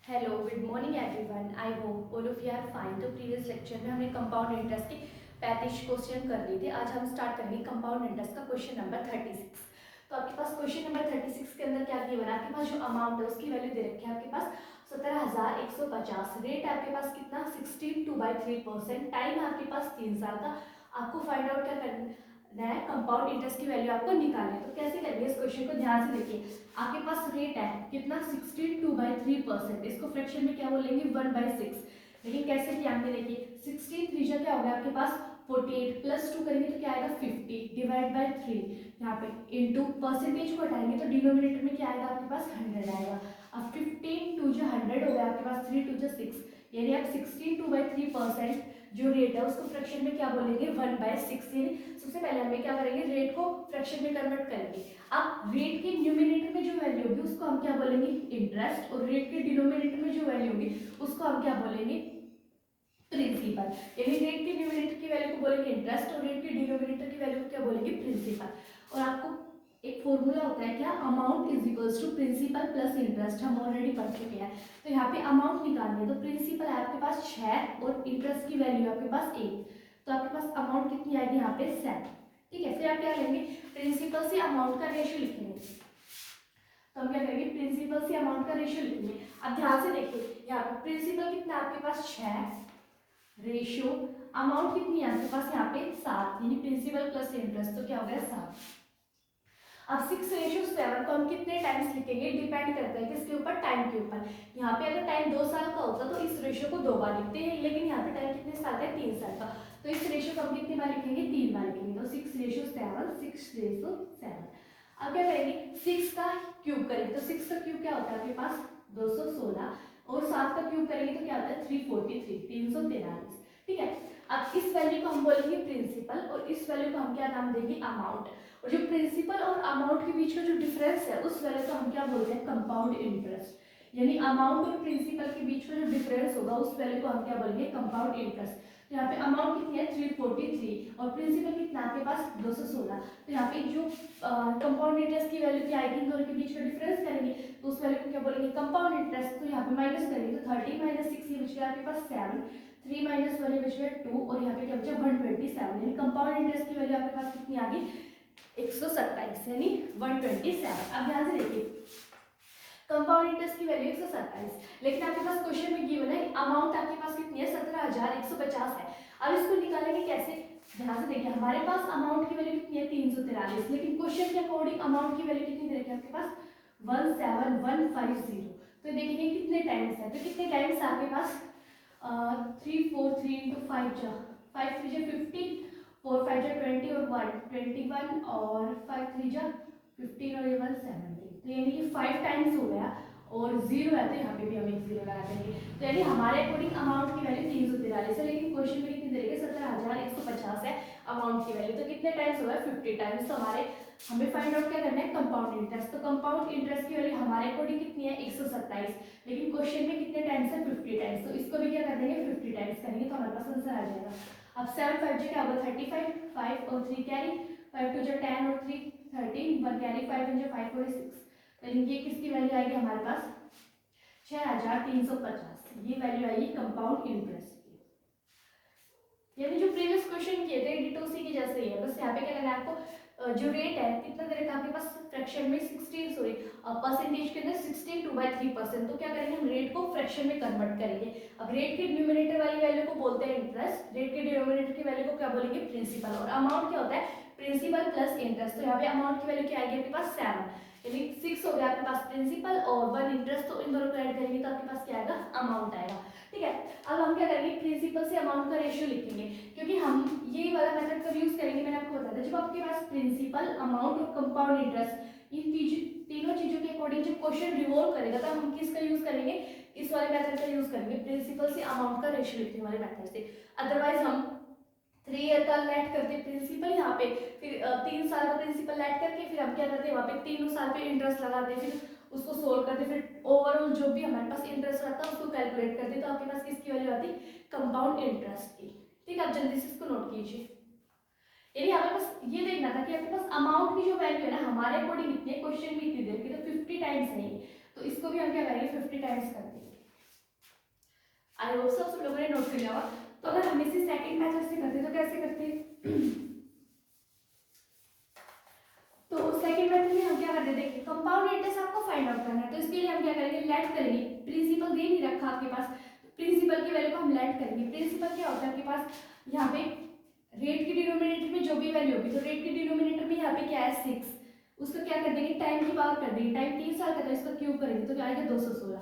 Hello good morning everyone. I hope all of you are fine. तो previous lecture में हमने compound interest के 35 question कर लिए थे। आज हम स्टार्ट करेंगे कंपाउंड इंटरेस्ट का क्वेश्चन नंबर 36। तो आपके पास क्वेश्चन नंबर 36 के अंदर क्या गिवन है, आपके पास जो अमाउंट है उसकी वैल्यू दे रखी है आपके पास 17,150। रेट है आपके पास कितना 16/3%। टाइम है आपके पास 3 साल का। आपको फाइंड आउट क्या करना है, कंपाउंड इंटरेस्ट की वैल्यू आपको निकालनी है। तो कैसे करेंगे इस क्वेश्चन को, ध्यान से देखिए। आपके पास रेट है कितना 62/3%। इसको फ्रैक्शन में क्या बोलेंगे 1/6। लेकिन कैसे किया हमने, देखिए 16 3 क्या हो गया आपके पास 48 प्लस 2 करेंगे तो क्या आएगा 50 डिवाइड बाय 3। यहाँ पे इनटू परसेंटेज को हटाएंगे तो डिनोमिनेटर में क्या आएगा आपके पास 100 आएगा। अब 15 2 जो 100 हो गया आपके पास 3 2 जो 6, यानी आप 62/3% जो रेट है उसको फ्रैक्शन में क्या बोलेंगे 1/6। यानी सबसे पहले हमें क्या करेंगे, रेट को फ्रैक्शन में कन्वर्ट करेंगे। अब रेट के न्यूमिनेटर में जो वैल्यू होगी उसको हम क्या बोलेंगे इंटरेस्ट, और रेट के डिनोमिनेटर में जो वैल्यू होगी उसको हम क्या बोलेंगे प्रिंसिपल। यानी रेट के न्यूमिनेटर की वैल्यू को बोलेंगे इंटरेस्ट और रेट के डिनोमिनेटर की वैल्यू को क्या बोलेंगे प्रिंसिपल। और आपको एक फॉर्मूला होता है क्या, amount is equals to principal plus interest, हम ऑलरेडी पढ़ चुके हैं। तो यहाँ पे अमाउंट निकालनी है तो प्रिंसिपल है आपके पास 6 और इंटरेस्ट की वैल्यू आपके पास 1। तो आपके पास अमाउंट कितनी आएगी यहाँ पे 7। ठीक है, फिर आप क्या करेंगे प्रिंसिपल से अमाउंट का रेशियो लिखेंगे। तो हम क्या करेंगे प्रिंसिपल से अमाउंट का रेशियो लिखेंगे। अब ध्यान से देखिए, यहाँ पे प्रिंसिपल कितना आपके पास 6, रेशियो अमाउंट कितनी है आपके पास यहाँ पे 7, यानी प्रिंसिपल प्लस इंटरेस्ट, तो क्या हो गया 7। अब 6:7 को हम कितने टाइम्स लिखेंगे, डिपेंड करता है किसके ऊपर, टाइम के ऊपर। यहाँ पे अगर टाइम 2 साल का होता तो इस रेशियो को 2 बार लिखते हैं, लेकिन यहाँ पे टाइम कितने साल का है 3 साल का, तो इस रेशियो को हम कितनी बार लिखेंगे 3 बार लिखेंगे। तो 6:7 अब क्या करेंगे 6 का क्यूब करेंगे। तो 6 का क्यूब क्या होता है आपके पास 216, और 7 का क्यूब करेंगे तो क्या होता है 343 343। ठीक है, अब इस वैल्यू को हम बोलेंगे प्रिंसिपल और इस वैल्यू को हम क्या नाम देंगे अमाउंट। और जो प्रिंसिपल और अमाउंट के बीच का जो डिफरेंस है उस वैल्यू को हम क्या बोलते हैं कंपाउंड इंटरेस्ट। यानी अमाउंट और प्रिंसिपल के बीच का जो डिफरेंस होगा उस वैल्यू को हम क्या बोलेंगे कंपाउंड इंटरेस्ट। तो यहाँ पे अमाउंट कितनी है 343 और प्रिंसिपल कितना आपके पास 216। तो यहाँ पे जो कंपाउंड इंटरेस्ट की वैल्यू क्या आएगी इन दोनों के बीच का डिफरेंस करेंगे तो उस वैल्यू को क्या बोलेंगे कंपाउंड इंटरेस्ट। तो यहाँ पे माइनस करेंगे तो 30 - 6 ये बच गया आपके पास 7, 3 - 1 ये बच गया 2, और यहाँ पे क्या बचा 127। यानी कंपाउंड इंटरेस्ट की वैल्यू आपके पास कितनी आ गई 127, यानी 127। अब ध्यान से देखिए कंपाउंड इंटरेस्ट की वैल्यू 127, लेकिन आपके पास क्वेश्चन में गिवन है अमाउंट आपके पास कितनी है 17,150 है। अब इसको निकालेंगे कैसे, ध्यान से देखिए हमारे पास अमाउंट की वैल्यू कितनी है 343, लेकिन क्वेश्चन के अकॉर्डिंग अमाउंट की वैल्यू कितनी दे रखी है आपके पास 17150। तो देखेंगे कितने टाइम्स है, तो कितने टाइम्स आपके पास 3 4 3 × 5 जा 5 3 जा 15, 4 5 जा 20 और 1 21, और 5 3 जा 15 और ये 1 17। तो यानी कि 5 टाइम्स हो गया, और 0 है तो यहाँ पे भी हम एक 0 लगा देंगे। तो यानी हमारे अकॉर्डिंग अमाउंट की वैल्यू 343 है, लेकिन क्वेश्चन में कितनी दे रही है 17,150 है अमाउंट की वैल्यू। तो कितने टाइम्स होगा 50 टाइम्स। तो हमें फाइंड आउट क्या करना है कंपाउंड इंटरेस्ट। तो कंपाउंड इंटरेस्ट की वैल्यू हमारे अकॉर्डिंग कितनी है 127, लेकिन क्वेश्चन में कितने टाइम्स है 50 टाइम्स। तो इसको भी क्या कर देंगे 50 टाइम्स करेंगे तो हमारे पास आंसर आ जाएगा। अब 7 5 क्या होगा 35, 5 और 3 कैरी, 5 2 10 और 3 13, 1 कैरी 5 1 5 और 6। तो ये किसकी वैल्यू आएगी हमारे पास 6,350। ये वैल्यू आएगी कंपाउंड इंटरेस्ट की। यानी जो प्रीवियस क्वेश्चन किए थे डिटो उसी की जैसे ही है, बस यहाँ पे क्या करना है आपको जो रेट है कितना दे रखा है आपके पास फ्रैक्शन में 16 सॉरी परसेंटेज के अंदर 62/3%। तो क्या करेंगे हम रेट को फ्रैक्शन में कन्वर्ट करेंगे। अब रेट के न्यूमरेटर वाली वैल्यू को बोलते हैं इंटरेस्ट, रेट के डिनोमिनेटर की वैल्यू को क्या बोलेंगे प्रिंसिपल, और अमाउंट क्या होता है प्रिंसिपल प्लस इंटरेस्ट। तो यहाँ पे अमाउंट की वैल्यू क्या आएगी आपके पास 7, यानी 6 हो गया आपके पास प्रिंसिपल और 1 इंटरेस्ट। तो इन दोनों को ऐड करेंगे तो आपके पास क्या आएगा अमाउंट आएगा। ठीक है, अब हम क्या करेंगे प्रिंसिपल से अमाउंट का रेशियो लिखेंगे, क्योंकि हम ये वाला मेथड कब यूज करेंगे मैंने आपको बताया था, जब आपके पास प्रिंसिपल अमाउंट और कंपाउंड इंटरेस्ट इन तीनों चीजों के अकॉर्डिंग जब क्वेश्चन रिवॉल्व करेगा तब हम किसका यूज करेंगे इस वाले मेथड का यूज करेंगे, प्रिंसिपल से अमाउंट का रेशियो लिखने वाले मेथड से। अदरवाइज हम 3 ईयर का लेट करते प्रिंसिपल यहाँ पे, फिर 3 साल का प्रिंसिपल लेट करके फिर हम क्या करते हैं वहाँ पे 3 साल पे इंटरेस्ट लगाते हैं, फिर उसको सोल्व करते, फिर ओवरऑल जो भी हमारे पास इंटरेस्ट रहता है उसको कैलकुलेट करते, तो आपके पास किसकी वैल्यू आती कंपाउंड इंटरेस्ट की। ठीक है, आप जल्दी से इसको नोट कीजिए। यानी हमें बस ये देखना था कि आपके पास अमाउंट की जो वैल्यू है ना हमारे अकॉर्डिंग इतने क्वेश्चन में इतनी देर की, तो 50 टाइम्स है, तो इसको भी हम क्या करेंगे 50 टाइम्स कर देंगे। आई होप सब लोगों ने नोट कर लिया होगा। तो अगर हम इसे सेकंड मेथड से करते तो कैसे करते? तो सेकंड मेथड में हम क्या करते हैं, देखिए कंपाउंड इंटरेस्ट आपको फाइंड आउट करना है। तो इसके लिए हम क्या करेंगे, लेट करेंगे। प्रिंसिपल दे नहीं रखा आपके पास, प्रिंसिपल की वैल्यू को हम लेट करेंगे। प्रिंसिपल क्या होता है आपके पास, यहाँ पे रेट की डिनोमिनेटर में जो भी वैल्यू होगी, तो रेट की डिनोमिनेटर में यहाँ पे क्या है 6, उसको क्या कर देंगे, टाइम की पावर कर देंगे। टाइम 3 साल का था, इसको क्यूब करेंगे तो क्या आएगा 216।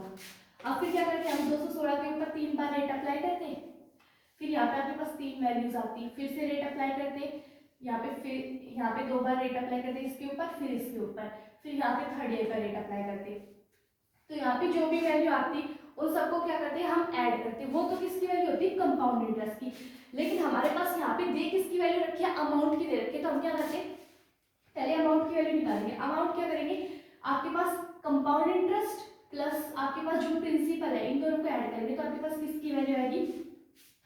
अब फिर क्या करते हैं, हम 216 के ऊपर 3 बार रेट अप्लाई करते हैं। फिर यहाँ पे आपके पास 3 वैल्यूज आती है, फिर से रेट अप्लाई करते हैं यहाँ पे, फिर यहाँ पे 2 बार रेट अप्लाई करते हैं इसके ऊपर, फिर इसके ऊपर, फिर यहाँ पे थर्ड ईयर का रेट अप्लाई करते हैं। तो यहाँ पे जो भी वैल्यू आती उन सबको क्या करते हैं, हम ऐड करते हैं। वो तो किसकी वैल्यू होती है, कंपाउंड इंटरेस्ट की। लेकिन हमारे पास यहाँ पे दे किसकी वैल्यू रखी है, अमाउंट की दे रखी है। तो हम क्या करते हैं, पहले अमाउंट की वैल्यू निकालेंगे। अमाउंट क्या करेंगे, आपके पास कंपाउंड इंटरेस्ट प्लस आपके पास जो प्रिंसिपल है, इन दोनों को ऐड करेंगे तो आपके पास किसकी वैल्यू आएगी,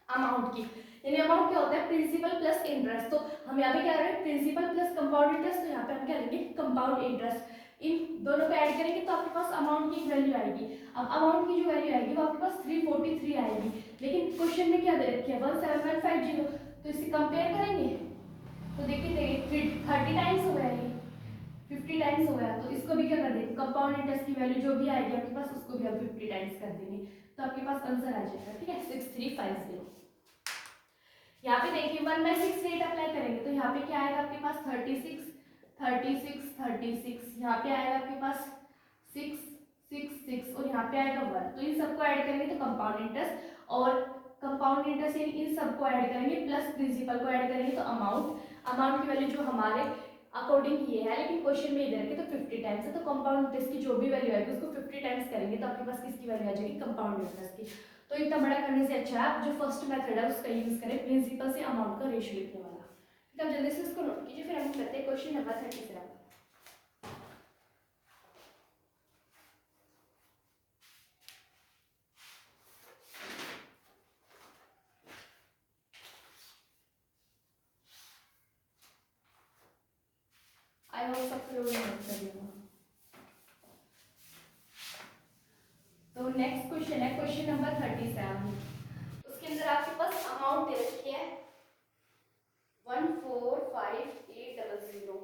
अमाउंट की। यानी अमाउंट क्या होता है, प्रिंसिपल प्लस इंटरेस्ट। तो हम यहाँ पे क्या कर रहे हैं, प्रिंसिपल प्लस कंपाउंड इंटरेस्ट, तो यहाँ पे हम क्या लेंगे, कंपाउंड इंटरेस्ट। इन दोनों को ऐड करेंगे तो आपके पास अमाउंट की वैल्यू आएगी। अब अमाउंट की जो वैल्यू आएगी वो आपके पास 343 आएगी। लेकिन क्वेश्चन में क्या दे रखी है, 17150। तो इसे कंपेयर करेंगे तो देखिए 30 टाइम्स हो गया, ये 50 टाइम्स हो गया। तो इसको भी क्या कर देंगे, कंपाउंड इंटरेस्ट की वैल्यू जो भी आएगी आपके पास, उसको भी हम 50 टाइम्स कर देंगे। तो आपके पास आंसर आ जाएगा, ठीक है, 6350। यहाँ पे देखिए 1/6 रेट अप्लाई करेंगे तो यहाँ पे क्या आएगा आपके पास 36 36 36, यहाँ पे आएगा आपके पास 6 6 6 और यहाँ पे आएगा 1। तो इन सबको ऐड करेंगे तो कंपाउंड इंटरेस्ट, और कंपाउंड इंटरेस्ट इन सबको ऐड करेंगे प्लस प्रिंसिपल को ऐड करेंगे तो अमाउंट की वैल्यू जो हमारे अकॉर्डिंग ये है, लेकिन क्वेश्चन में इधर के तो 50 टाइम्स है। तो कंपाउंड इंटरेस्ट की जो भी वैल्यू आएगी उसको 50 टाइम्स करेंगे तो आपके पास किसकी वैल्यू आ जाएगी, कंपाउंड इंटरेस्ट की। तो इतना बड़ा करने से अच्छा है आप जो फर्स्ट मेथड है उसका यूज करें, प्रिंसिपल से अमाउंट का रेशियो लिखने वाला। ठीक है, जल्दी से इसको नोट कीजिए, फिर हम करते हैं क्वेश्चन नंबर 37। आई होप सब लोगों ने नोट कर लिया। तो नेक्स्ट क्वेश्चन है क्वेश्चन नंबर 37। उसके अंदर आपके पास अमाउंट दे रखी है 145,800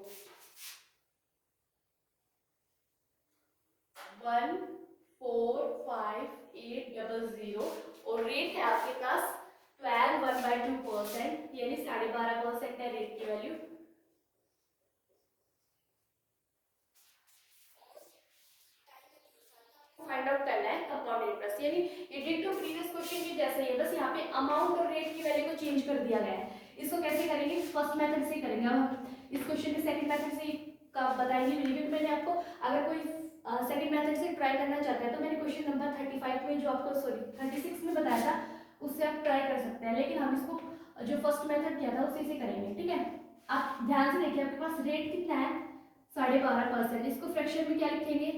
145,800 और रेट है आपके पास 12.1/2%, यानी 12.5% है रेट की वैल्यू। फाइंड आउट करना है कंपाउंड इंटरेस्ट, यानी ये डिटो प्रीवियस क्वेश्चन के जैसे ही है, बस यहाँ पे अमाउंट और रेट की वैल्यू को चेंज कर दिया गया है। इसको कैसे करेंगे, फर्स्ट मेथड से करेंगे। अब हम इस क्वेश्चन के सेकंड मेथड से का बताएंगे नहीं, क्योंकि मैंने आपको, अगर कोई सेकंड मेथड से ट्राई करना चाहता है तो मैंने क्वेश्चन नंबर 35 में जो आपको, सॉरी 36 में बताया था, उससे आप ट्राई कर सकते हैं। लेकिन हम इसको जो फर्स्ट मेथड किया था उसी से करेंगे, ठीक है। आप ध्यान से देखिए, आपके पास रेट कितना है 12.5%। इसको फ्रैक्शन में क्या लिखेंगे,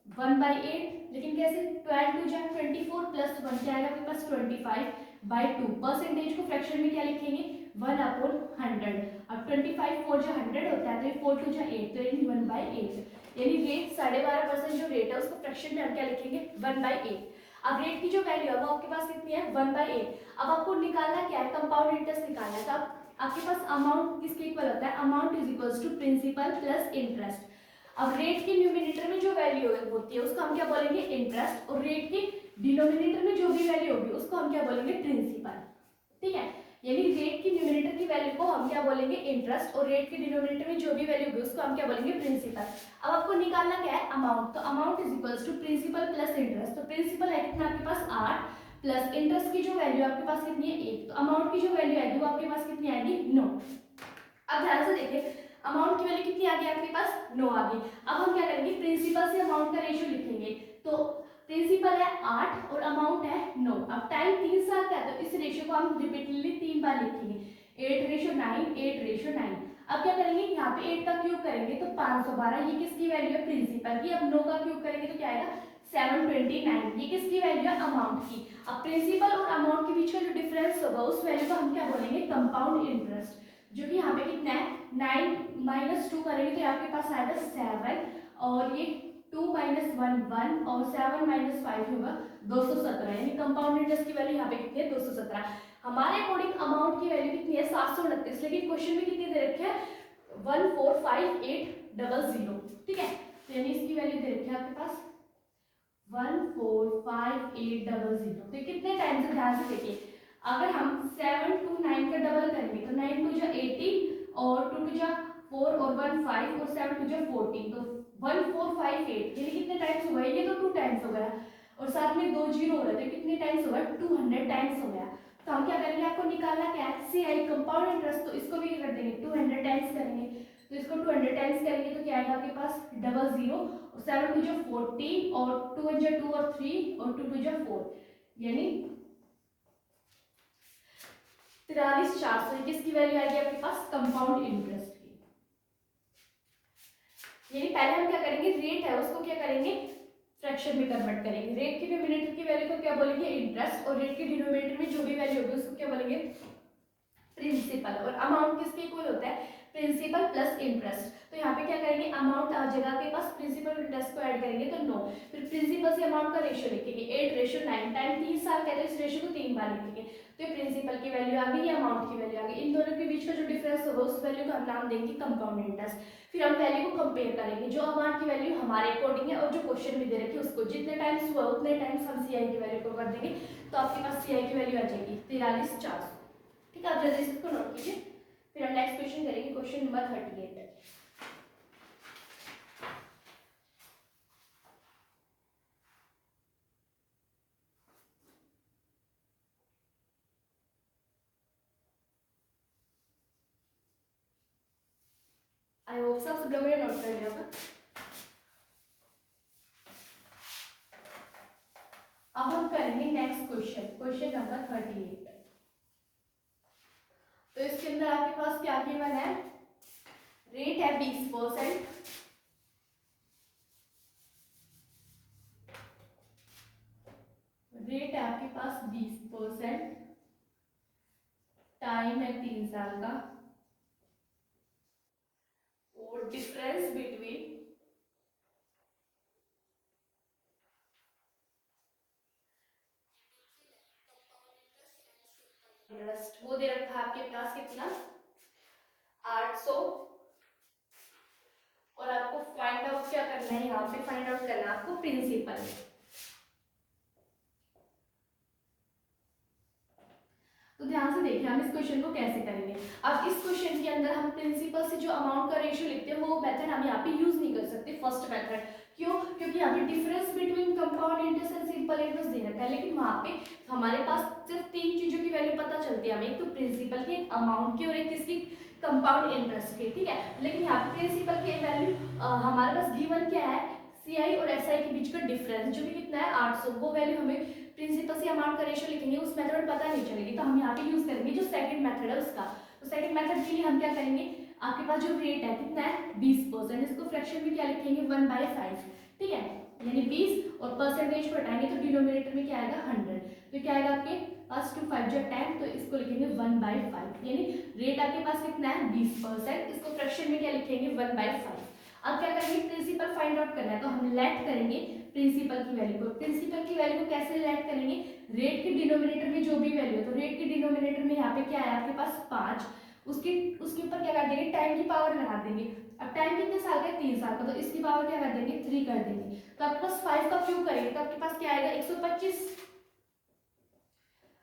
1/8, लेकिन कैसे, 12 2 जा 24 प्लस 1 क्या आएगा आपके पास 25/2। परसेंटेज को फ्रैक्शन में क्या लिखेंगे, 1/100। अब 25 4 जा 100 होता है, तो 4 2 जा 8, तो यानी 1/8। यानी रेट 12.5% जो रेट है उसको फ्रैक्शन में हम क्या लिखेंगे, 1/8। अब रेट की जो वैल्यू है वो आपके पास कितनी है, 1/8। अब आपको निकालना क्या है, कंपाउंड इंटरेस्ट निकालना है। तो अब आपके पास अमाउंट किसके इक्वल होता है, amount is equals to principal plus interest. अब रेट के न्यूमिनेटर में जो वैल्यू होती है उसको हम क्या बोलेंगे, इंटरेस्ट, और रेट के डिनोमिनेटर में जो भी वैल्यू होगी उसको हम क्या बोलेंगे, प्रिंसिपल। ठीक है, यानी रेट की न्यूमिनेटर की वैल्यू को हम क्या बोलेंगे, इंटरेस्ट, और रेट के डिनोमिनेटर में जो भी वैल्यू होगी उसको हम क्या बोलेंगे, प्रिंसिपल। अब आपको निकालना क्या है, अमाउंट। तो amount is equals to principal plus interest. तो प्रिंसिपल है कितना आपके पास 8, प्लस इंटरेस्ट की जो वैल्यू आपके पास कितनी है 1, तो अमाउंट की जो वैल्यू आएगी वो आपके पास कितनी आएगी 9। अब ध्यान से देखिए, अमाउंट की वैल्यू कितनी आ गई आपके पास, 9 आ गई। अब हम क्या करेंगे, प्रिंसिपल से अमाउंट का रेशियो लिखेंगे। तो प्रिंसिपल है 8 और अमाउंट है 9। अब टाइम 3 साल का है तो इस रेशियो को हम रिपीटेडली 3 बार लिखेंगे, 8:9 8:9। अब क्या करेंगे, यहाँ पे 8 का क्यूब करेंगे तो 512, ये किसकी वैल्यू है, प्रिंसिपल की। अब 9 का क्यूब करेंगे तो क्या आएगा 729, ये किसकी वैल्यू है, अमाउंट की। अब प्रिंसिपल और अमाउंट के बीच का जो डिफरेंस होगा उस वैल्यू को हम क्या बोलेंगे, कंपाउंड इंटरेस्ट, जो कि यहाँ पे कितना है 9 - 2 करेंगे तो आपके पास आएगा 7, और ये 2 - 1 1, 1 और 7 माइनस 5 होगा 217, यानी कंपाउंड इंटरेस्ट की वैल्यू यहाँ पे कितनी है 217। हमारे अकॉर्डिंग अमाउंट की वैल्यू कितनी है 729, लेकिन क्वेश्चन में कितनी दे रखी है 145800, ठीक है। तो यानी इसकी वैल्यू दे रखी है आपके पास 145800। तो कितने टाइम से, ध्यान से देखिए, अगर हम 7 टू 9 का डबल करेंगे तो 9 टू जा 18 और 2 टू जा 4 और 1 5 और 7 टू जा 14, तो 1458, यानी कितने टाइम्स हुआ है, ये तो 2 टाइम्स हो गया, और साथ में 2 जीरो हो रहा है, तो कितने टाइम्स होगा 200 टाइम्स हो गया। तो हम क्या करेंगे, आपको निकालना क्या है CI कंपाउंड इंटरेस्ट, तो इसको भी कर देंगे 200 टाइम्स करेंगे, तो इसको 200 टाइम्स करेंगे तो क्या आएगा आपके पास 00, 7 टू जा 14 और 2 जा 2 और 3 और 2 टू जा 4, यानी 43400, किसकी वैल्यू आएगी आपके पास कंपाउंड इंटरेस्ट की। यानी पहले हम क्या करेंगे, रेट है उसको क्या करेंगे फ्रैक्शन में कन्वर्ट करेंगे, रेट की डिनोमिनेटर की वैल्यू को क्या बोलेंगे इंटरेस्ट, और रेट की डिनोमिनेटर में जो भी वैल्यू होगी उसको क्या बोलेंगे प्रिंसिपल, और अमाउंट किसके इक्वल होता है प्रिंसिपल प्लस इंटरेस्ट। तो यहाँ पे क्या करेंगे, अमाउंट आ जाएगा आपके पास, प्रिंसिपल इंटरेस्ट को ऐड करेंगे तो 9, फिर प्रिंसिपल से अमाउंट का रेशियो लिखेंगे 8:9, टाइम 3 साल कहते हैं, इस रेशियो को 3 बार लिखेंगे, तो ये प्रिंसिपल की वैल्यू आ गई, ये अमाउंट की वैल्यू आ गई, इन दोनों के बीच का जो डिफरेंस होगा उस वैल्यू को हम नाम देंगे कंपाउंड इंटरेस्ट। फिर हम वैल्यू को कंपेयर करेंगे, जो अमाउंट की वैल्यू हमारे अकॉर्डिंग है और जो क्वेश्चन में दे रखी है उसको, जितने टाइम्स हुआ उतने टाइम्स हम CI की वैल्यू को कर देंगे, तो आपके पास CI की वैल्यू आ जाएगी 43400, ठीक है। आप जल्दी से इसको नोट कीजिए, फिर हम नेक्स्ट क्वेश्चन करेंगे, क्वेश्चन नंबर 38। आई होप सब लोगों ने नोट कर लिया होगा। अब हम करेंगे नेक्स्ट क्वेश्चन, क्वेश्चन नंबर 38। तो इसके अंदर आपके पास क्या गिवन है, रेट है 20%, रेट है आपके पास 20%, टाइम है 3 साल का, और डिफरेंस बिटवीन इंटरेस्ट वो दे रखा है आपके पास कितना 800, और आपको फाइंड आउट क्या करना है, यहाँ पे फाइंड आउट करना है आपको प्रिंसिपल। तो ध्यान से देखिए हम इस क्वेश्चन को कैसे करेंगे। अब इस क्वेश्चन के अंदर हम प्रिंसिपल से जो अमाउंट का रेशियो लिखते हैं वो मेथड हम यहाँ पे यूज नहीं कर सकते, फर्स्ट मेथड, क्यों, क्योंकि यहाँ पे difference between compound interest and simple interest दे रखा है, लेकिन वहाँ पे हमारे पास सिर्फ 3 चीजों की वैल्यू पता चलती है हमें, एक तो प्रिंसिपल की, एक अमाउंट की, और एक किसकी कंपाउंड इंटरेस्ट की, ठीक है। लेकिन यहाँ पे प्रिंसिपल की वैल्यू हमारे पास गिवन क्या है CI और SI के बीच का डिफरेंस जो कि कितना है 800, वो वैल्यू हमें प्रिंसिपल से अमाउंट का रेशियो लिखेंगे, उस मेथड में पता नहीं चलेगी, तो हम यहाँ पे यूज करेंगे जो सेकंड मेथड है उसका। तो सेकंड मेथड के लिए हम क्या करेंगे, आपके पास जो रेट है कितना है 20%, इसको फ्रैक्शन में क्या लिखेंगे 1/5, ठीक है, यानी 20 और परसेंटेज को हटाएंगे तो डिनोमिनेटर में क्या आएगा 100, तो क्या आएगा आपके पास 2 5 जो 10, तो इसको लिखेंगे 1/5, यानी रेट आपके पास कितना है 20%, इसको फ्रैक्शन में क्या लिखेंगे 1/5। अब क्या करेंगे प्रिंसिपल फाइंड आउट करना है, तो हम लेट करेंगे प्रिंसिपल की वैल्यू को। प्रिंसिपल की वैल्यू को कैसे लेट करेंगे, रेट के डिनोमिनेटर में जो भी वैल्यू है, तो रेट के डिनोमिनेटर में यहाँ पे क्या है आपके पास 5, उसके ऊपर क्या कर देंगे टाइम की पावर लगा देंगे। अब टाइम कितने साल का है 3 साल का, तो इसकी पावर क्या कर देंगे 3 कर देंगे, तो आपके पास 5 का क्यूब करेंगे तो आपके पास क्या आएगा 125,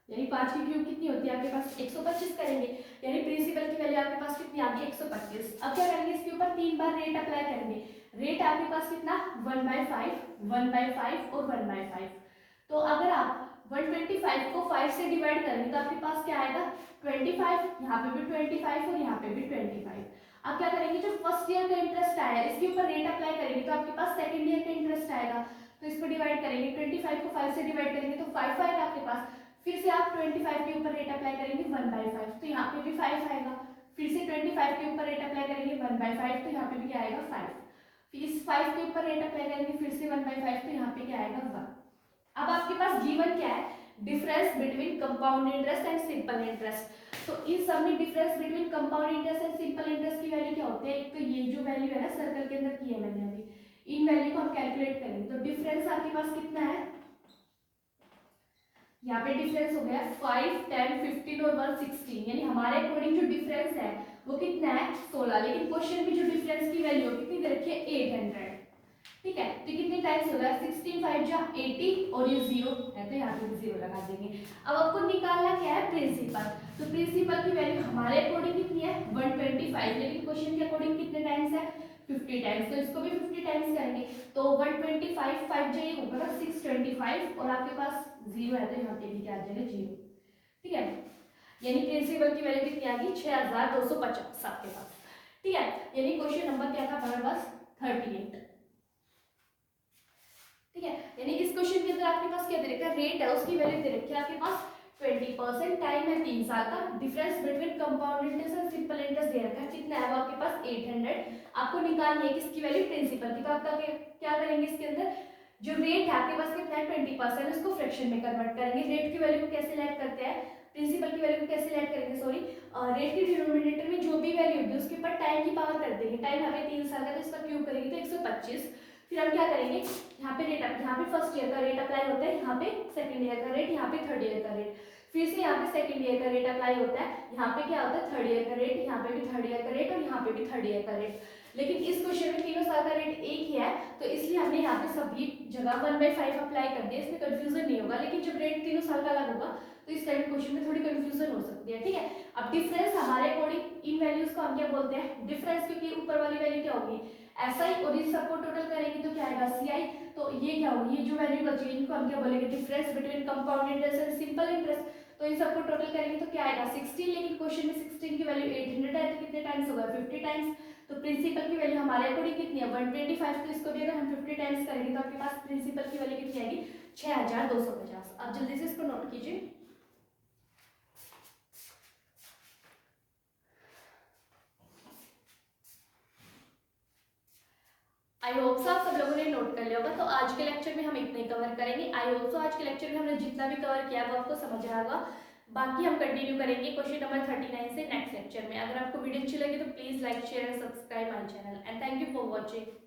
यानी 5 की क्यूब कितनी होती है आपके पास 125 करेंगे, यानी प्रिंसिपल की वैल्यू आपके पास कितनी आ गई 125। अब क्या करेंगे इसके ऊपर 3 बार रेट अप्लाई करेंगे, रेट आपके पास कितना 1/5, 1/5 और 1/5, तो अगर आप 125 को 5 से डिवाइड करेंगे तो आपके पास क्या आएगा 25, यहाँ पे भी 25 और यहाँ पे भी 25। अब क्या करेंगे जो फर्स्ट ईयर का इंटरेस्ट आया है इसके ऊपर रेट अप्लाई करेंगे तो आपके पास सेकंड ईयर का इंटरेस्ट आएगा, तो इसको डिवाइड करेंगे 25 को 5 से डिवाइड करेंगे तो 5 आएगा आपके पास, फिर से आप 25 के ऊपर रेट अप्लाई करेंगे 1/5, तो यहाँ पे भी 5 आएगा, फिर से 25 के ऊपर रेट अप्लाई करेंगे 1/5, तो यहाँ पे भी क्या आएगा 5, फिर इस 5 के ऊपर रेट अप्लाई करेंगे फिर से 1/5, तो यहाँ पे क्या आएगा 1। अब आपके पास गिवन क्या है difference between compound interest and simple interest, तो इस सब में difference between compound interest and simple interest की वैल्यू क्या होती है, एक तो ये जो वैल्यू है ना सर्कल के अंदर की है मैंने अभी, इन वैल्यू को हम कैलकुलेट करेंगे तो डिफरेंस आपके पास कितना है, यहाँ पे डिफरेंस हो गया 5, 10, 15 और 1, 16, यानी हमारे अकॉर्डिंग जो डिफरेंस है वो कितना है 16, लेकिन क्वेश्चन में जो डिफरेंस की वैल्यू कितनी दे रखी है 800, ठीक है। तो कितने टाइम्स होगा 16 5 जा 80 और ये 0 है तो यहाँ पे 0 लगा देंगे। अब आपको निकालना क्या है प्रिंसिपल, तो प्रिंसिपल की वैल्यू हमारे अकॉर्डिंग कितनी है 125, लेकिन क्वेश्चन के अकॉर्डिंग कितने टाइम्स है 50 टाइम्स, तो इसको भी 50 टाइम्स करेंगे तो 125 5 जाइए ऊपर 625 और आपके पास 0 है तो यहाँ पे भी क्या आ जाएगा 0, ठीक है। यानी प्रिंसिपल की वैल्यू कितनी आ गई 6250 आपके पास, ठीक है। यानी क्वेश्चन नंबर क्या था हमारे पास 38, ठीक है। यानी इस क्वेश्चन के अंदर आपके पास क्या दे रखा है रेट है उसकी वैल्यू दे रखी है आपके पास 20%, टाइम है 3 साल का, डिफरेंस बिटवीन कंपाउंड इंटरेस्ट और सिंपल इंटरेस्ट दे रखा है कितना है वो आपके पास 800, आपको निकालनी है किसकी वैल्यू प्रिंसिपल की। तो आप क्या करेंगे इसके अंदर जो रेट है आपके पास कितना है 20%, उसको फ्रैक्शन में कन्वर्ट करेंगे। रेट की वैल्यू को कैसे लेट करते हैं, प्रिंसिपल की वैल्यू को कैसे लेट करेंगे सॉरी, रेट की डिनोमिनेटर में जो भी वैल्यू होगी उसके ऊपर टाइम की पावर कर देंगे, टाइम हमें 3 साल का तो इसका क्यूब करेंगे तो 125, फिर हम क्या करेंगे यहाँ पे रेट, यहाँ पे फर्स्ट ईयर का रेट अप्लाई होता है, यहाँ पे सेकंड ईयर का रेट, यहाँ पे थर्ड ईयर का रेट, फिर से यहाँ पे सेकंड ईयर का रेट अप्लाई होता है, यहाँ पे क्या होता है थर्ड ईयर का रेट, यहाँ पे भी थर्ड ईयर का रेट और यहाँ पे भी थर्ड ईयर का रेट। लेकिन इस क्वेश्चन में तीनों साल का रेट एक ही है तो इसलिए हमने यहाँ पे सभी जगह 1/5 अप्लाई कर दिया, इसमें कंफ्यूजन नहीं होगा। लेकिन जब रेट तीनों साल का अलग होगा तो इस टाइप क्वेश्चन में थोड़ी कंफ्यूजन हो सकती है, ठीक है। अब डिफरेंस हमारे अकॉर्डिंग इन वैल्यूज को हम क्या बोलते हैं डिफरेंस, क्योंकि ऊपर वाली वैल्यू क्या होगी SI और इस सबको टोटल करेंगे तो क्या आएगा CI, तो ये क्या होगी ये जो वैल्यू बची है इनको हम क्या बोलेंगे difference between compound interest and simple interest, तो इन सबको टोटल करेंगे तो क्या आएगा 16, लेकिन क्वेश्चन में 16 की वैल्यू 800 है तो कितने टाइम्स होगा 50 टाइम्स, तो प्रिंसिपल की वैल्यू हमारे अकॉर्डिंग कितनी है 125, तो इसको भी अगर हम 50 टाइम्स करेंगे तो आपके पास प्रिंसिपल की वैल्यू कितनी आएगी 6250। अब जल्दी से इसको नोट कीजिए। आई होप आप सब लोगों ने नोट कर लिया होगा। तो आज के लेक्चर में हम इतना ही कवर करेंगे। आई होप आज के लेक्चर में हमने जितना भी कवर किया वो आपको समझ आया होगा। बाकी हम कंटिन्यू करेंगे क्वेश्चन नंबर 39 से नेक्स्ट लेक्चर में। अगर आपको वीडियो अच्छी लगी तो please like share and subscribe my channel and thank you for watching.